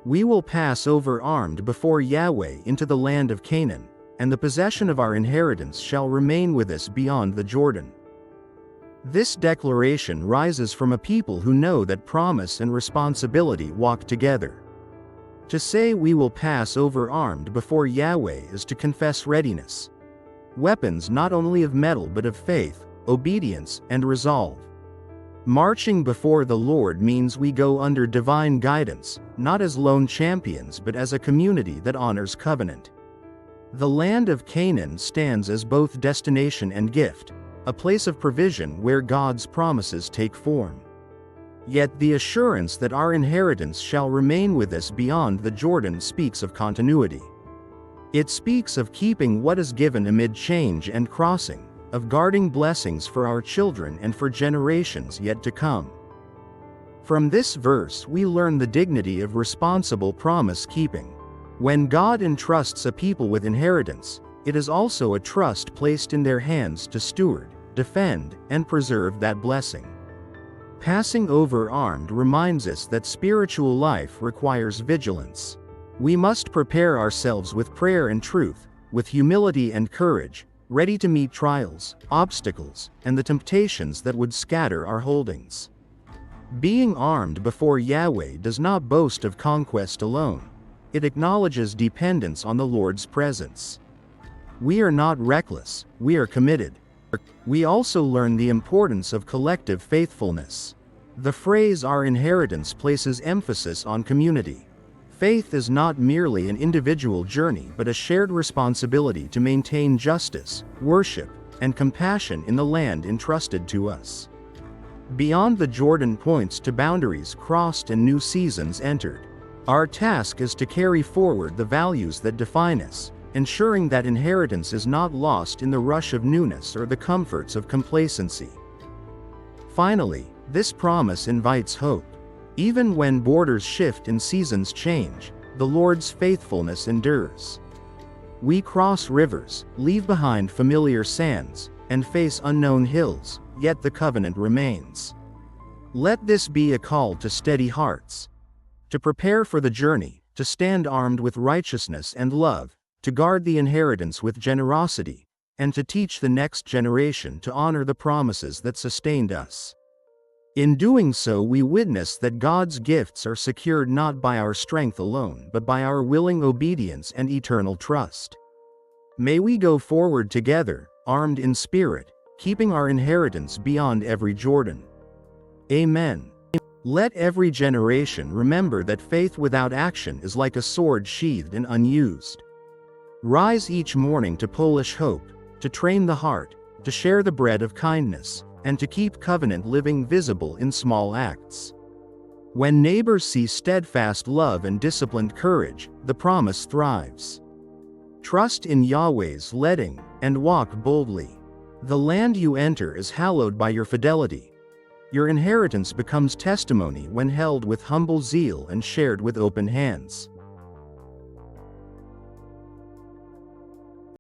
We will pass over armed before Yahweh into the land of Canaan, and the possession of our inheritance shall remain with us beyond the Jordan. This declaration rises from a people who know that promise and responsibility walk together. To say we will pass over armed before Yahweh is to confess readiness. Weapons not only of metal but of faith, obedience, and resolve. Marching before the Lord means we go under divine guidance, not as lone champions but as a community that honors covenant. The land of Canaan stands as both destination and gift, a place of provision where God's promises take form. Yet the assurance that our inheritance shall remain with us beyond the Jordan speaks of continuity. It speaks of keeping what is given amid change and crossing, of guarding blessings for our children and for generations yet to come. From this verse we learn the dignity of responsible promise-keeping. When God entrusts a people with inheritance, it is also a trust placed in their hands to steward, defend, and preserve that blessing. Passing over armed reminds us that spiritual life requires vigilance. We must prepare ourselves with prayer and truth, with humility and courage, ready to meet trials, obstacles, and the temptations that would scatter our holdings. Being armed before Yahweh does not boast of conquest alone. It acknowledges dependence on the Lord's presence. We are not reckless, we are committed. We also learn the importance of collective faithfulness. The phrase "our inheritance" places emphasis on community. Faith is not merely an individual journey but a shared responsibility to maintain justice, worship, and compassion in the land entrusted to us. Beyond the Jordan points to boundaries crossed and new seasons entered. Our task is to carry forward the values that define us, ensuring that inheritance is not lost in the rush of newness or the comforts of complacency. Finally, this promise invites hope. Even when borders shift and seasons change, the Lord's faithfulness endures. We cross rivers, leave behind familiar sands, and face unknown hills, yet the covenant remains. Let this be a call to steady hearts. To prepare for the journey, to stand armed with righteousness and love, to guard the inheritance with generosity, and to teach the next generation to honor the promises that sustained us. In doing so, we witness that God's gifts are secured not by our strength alone but by our willing obedience and eternal trust. May we go forward together, armed in spirit, keeping our inheritance beyond every Jordan. Amen. Let every generation remember that faith without action is like a sword sheathed and unused. Rise each morning to polish hope, to train the heart, to share the bread of kindness, and to keep covenant living visible in small acts. When neighbors see steadfast love and disciplined courage, the promise thrives. Trust in Yahweh's leading, and walk boldly. The land you enter is hallowed by your fidelity. Your inheritance becomes testimony when held with humble zeal and shared with open hands.